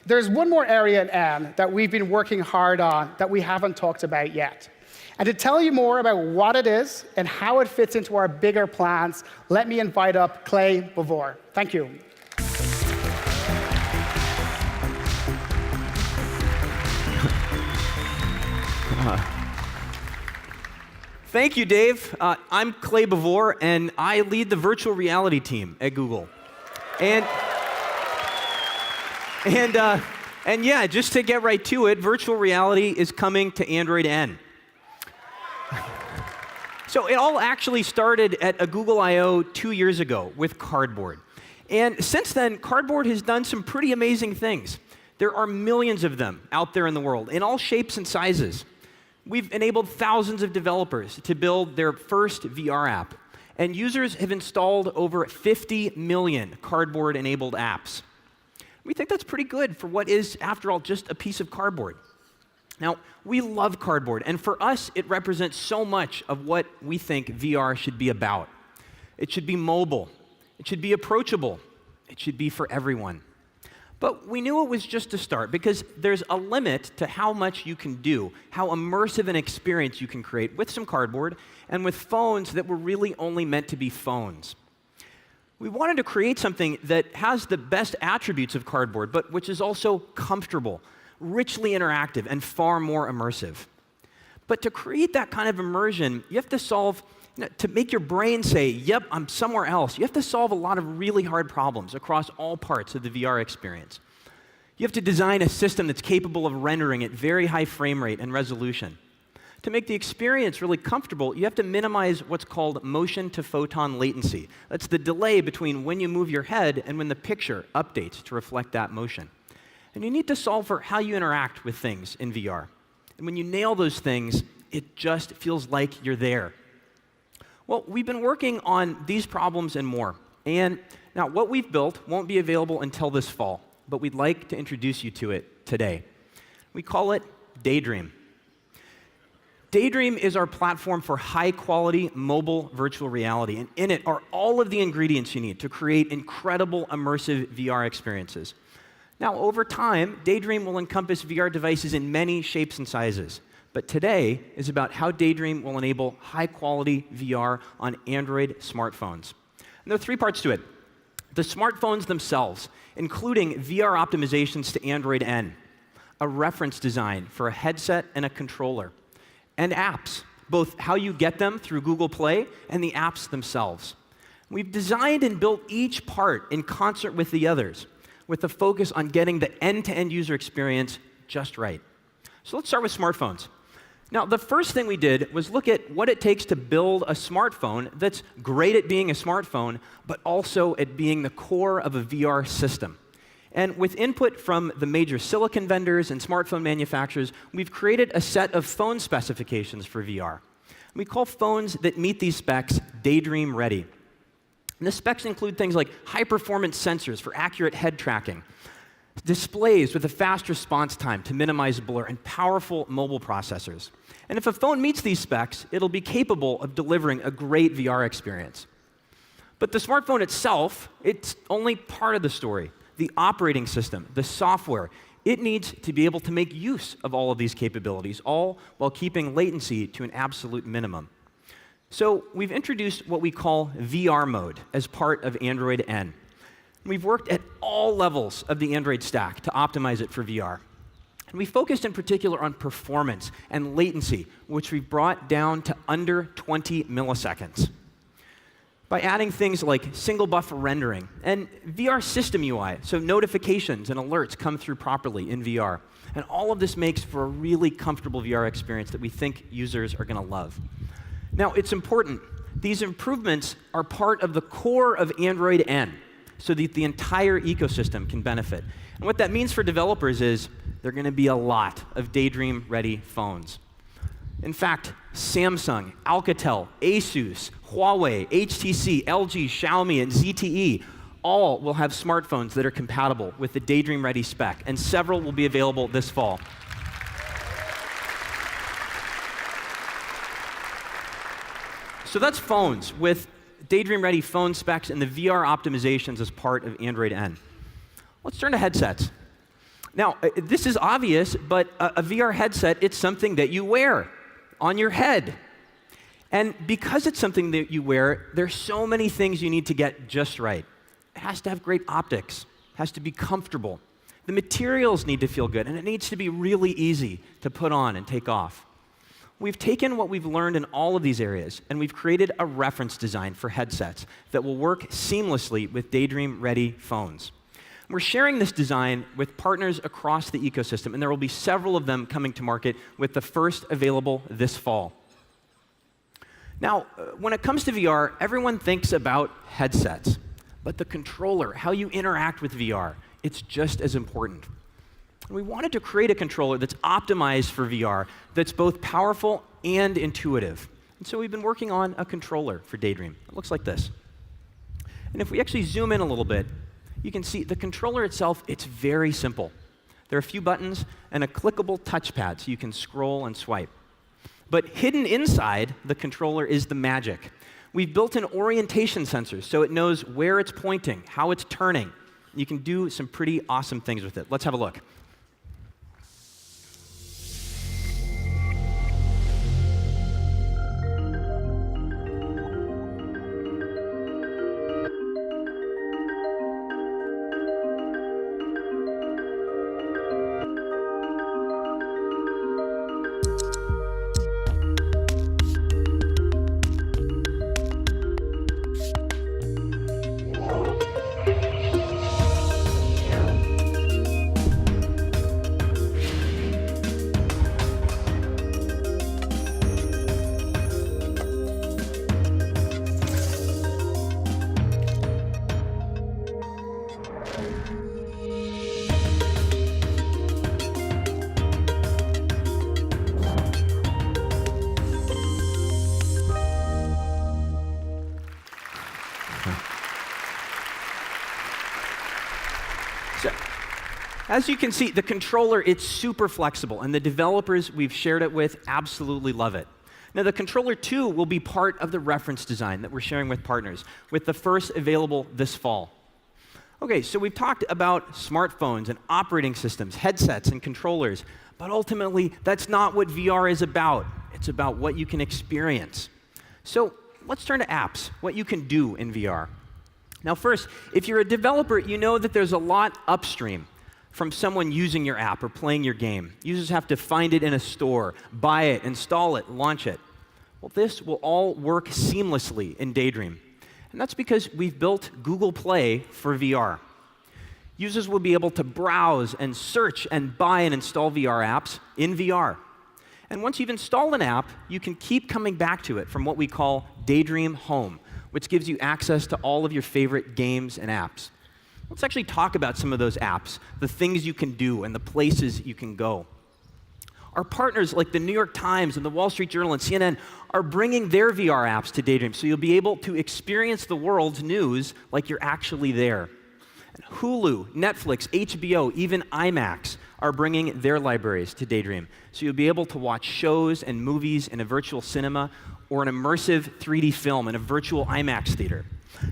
there's one more area in N that we've been working hard on that we haven't talked about yet. And to tell you more about what it is and how it fits into our bigger plans, let me invite up Clay Bavor. Thank you. Thank you, Dave. I'm Clay Bavor, and I lead the virtual reality team at Google. And yeah, just to get right to it, virtual reality is coming to Android N. So it all actually started at a Google I/O 2 years ago with Cardboard. And since then, Cardboard has done some pretty amazing things. There are millions of them out there in the world, in all shapes and sizes. We've enabled thousands of developers to build their first VR app. And users have installed over 50 million Cardboard-enabled apps. We think that's pretty good for what is, after all, just a piece of cardboard. Now, we love Cardboard, and for us, it represents so much of what we think VR should be about. It should be mobile. It should be approachable. It should be for everyone. But we knew it was just a start, because there's a limit to how much you can do, how immersive an experience you can create with some Cardboard and with phones that were really only meant to be phones. We wanted to create something that has the best attributes of Cardboard, but which is also comfortable, richly interactive, and far more immersive. But to create that kind of immersion, you have to solve, to make your brain say, yep, I'm somewhere else, you have to solve a lot of really hard problems across all parts of the VR experience. You have to design a system that's capable of rendering at very high frame rate and resolution. To make the experience really comfortable, you have to minimize what's called motion-to-photon latency. That's the delay between when you move your head and when the picture updates to reflect that motion. And you need to solve for how you interact with things in VR. And when you nail those things, it just feels like you're there. Well, we've been working on these problems and more. And now what we've built won't be available until this fall, but we'd like to introduce you to it today. We call it Daydream. Daydream is our platform for high-quality mobile virtual reality, and in it are all of the ingredients you need to create incredible immersive VR experiences. Now, over time, Daydream will encompass VR devices in many shapes and sizes, but today is about how Daydream will enable high-quality VR on Android smartphones. And there are 3 parts to it. The smartphones themselves, including VR optimizations to Android N, a reference design for a headset and a controller, and apps, both how you get them through Google Play and the apps themselves. We've designed and built each part in concert with the others, with a focus on getting the end-to-end user experience just right. So let's start with smartphones. Now, the first thing we did was look at what it takes to build a smartphone that's great at being a smartphone, but also at being the core of a VR system. And with input from the major silicon vendors and smartphone manufacturers, we've created a set of phone specifications for VR. We call phones that meet these specs Daydream ready. And the specs include things like high-performance sensors for accurate head tracking, displays with a fast response time to minimize blur, and powerful mobile processors. And if a phone meets these specs, it'll be capable of delivering a great VR experience. But the smartphone itself, it's only part of the story. The operating system, the software, it needs to be able to make use of all of these capabilities, all while keeping latency to an absolute minimum. So we've introduced what we call VR mode as part of Android N. We've worked at all levels of the Android stack to optimize it for VR. And we focused in particular on performance and latency, which we've brought down to under 20 milliseconds. By adding things like single buffer rendering and VR system UI, so notifications and alerts come through properly in VR. And all of this makes for a really comfortable VR experience that we think users are going to love. Now, it's important. These improvements are part of the core of Android N, so that the entire ecosystem can benefit. And what that means for developers is there are going to be a lot of Daydream-ready phones. In fact, Samsung, Alcatel, Asus, Huawei, HTC, LG, Xiaomi, and ZTE all will have smartphones that are compatible with the Daydream-ready spec, and several will be available this fall. So that's phones with Daydream-ready phone specs and the VR optimizations as part of Android N. Let's turn to headsets. Now, this is obvious, but a VR headset, it's something that you wear on your head. And because it's something that you wear, there's so many things you need to get just right. It has to have great optics, it has to be comfortable. The materials need to feel good, and it needs to be really easy to put on and take off. We've taken what we've learned in all of these areas, and we've created a reference design for headsets that will work seamlessly with Daydream-ready phones. We're sharing this design with partners across the ecosystem, and there will be several of them coming to market with the first available this fall. Now, when it comes to VR, everyone thinks about headsets, but the controller, how you interact with VR, it's just as important. And we wanted to create a controller that's optimized for VR, that's both powerful and intuitive. And so we've been working on a controller for Daydream. It looks like this. And if we actually zoom in a little bit, you can see the controller itself, it's very simple. There are a few buttons and a clickable touchpad so you can scroll and swipe. But hidden inside the controller is the magic. We've built in orientation sensors so it knows where it's pointing, how it's turning. You can do some pretty awesome things with it. Let's have a look. So, as you can see, the controller, it's super flexible, and the developers we've shared it with absolutely love it. Now, the controller, too, will be part of the reference design that we're sharing with partners, with the first available this fall. Okay, so we've talked about smartphones and operating systems, headsets and controllers, but ultimately, that's not what VR is about. It's about what you can experience. So let's turn to apps, what you can do in VR. Now first, if you're a developer, you know that there's a lot upstream from someone using your app or playing your game. Users have to find it in a store, buy it, install it, launch it. Well, this will all work seamlessly in Daydream. And that's because we've built Google Play for VR. Users will be able to browse and search and buy and install VR apps in VR. And once you've installed an app, you can keep coming back to it from what we call Daydream Home, which gives you access to all of your favorite games and apps. Let's actually talk about some of those apps, the things you can do, and the places you can go. Our partners like the New York Times and the Wall Street Journal and CNN are bringing their VR apps to Daydream, so you'll be able to experience the world's news like you're actually there. And Hulu, Netflix, HBO, even IMAX are bringing their libraries to Daydream, so you'll be able to watch shows and movies in a virtual cinema or an immersive 3D film in a virtual IMAX theater.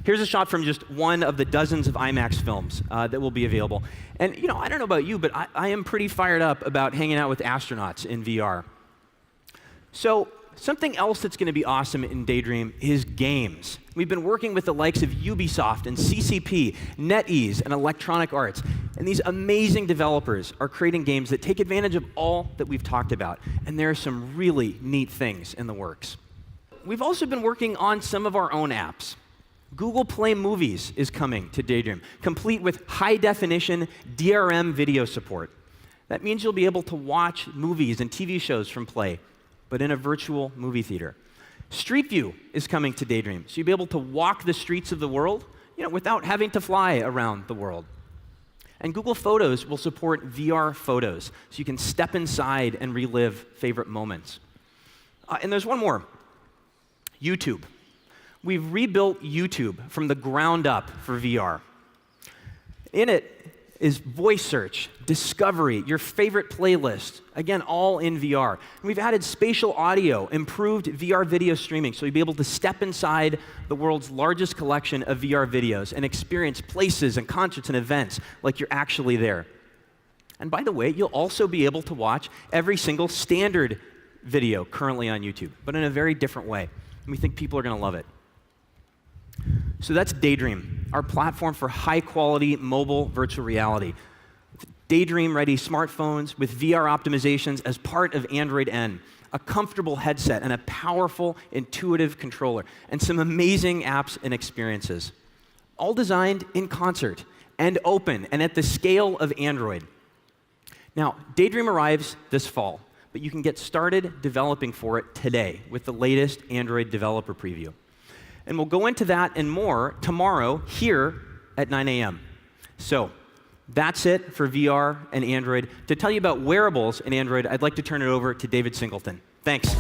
Here's a shot from just one of the dozens of IMAX films that will be available. And you know, I don't know about you, but I am pretty fired up about hanging out with astronauts in VR. So something else that's going to be awesome in Daydream is games. We've been working with the likes of Ubisoft and CCP, NetEase, and Electronic Arts. And these amazing developers are creating games that take advantage of all that we've talked about. And there are some really neat things in the works. We've also been working on some of our own apps. Google Play Movies is coming to Daydream, complete with high-definition DRM video support. That means you'll be able to watch movies and TV shows from Play, but in a virtual movie theater. Street View is coming to Daydream, so you'll be able to walk the streets of the world, without having to fly around the world. And Google Photos will support VR photos, so you can step inside and relive favorite moments. And there's one more, YouTube. We've rebuilt YouTube from the ground up for VR. In it is voice search, discovery, your favorite playlist, again, all in VR. And we've added spatial audio, improved VR video streaming, so you'll be able to step inside the world's largest collection of VR videos and experience places and concerts and events like you're actually there. And by the way, you'll also be able to watch every single standard video currently on YouTube, but in a very different way. And we think people are going to love it. So that's Daydream, our platform for high-quality mobile virtual reality. Daydream-ready smartphones with VR optimizations as part of Android N, a comfortable headset, and a powerful, intuitive controller, and some amazing apps and experiences. All designed in concert and open and at the scale of Android. Now, Daydream arrives this fall, but you can get started developing for it today with the latest Android developer preview. And we'll go into that and more tomorrow here at 9 a.m. So that's it for VR and Android. To tell you about wearables in Android, I'd like to turn it over to David Singleton. Thanks.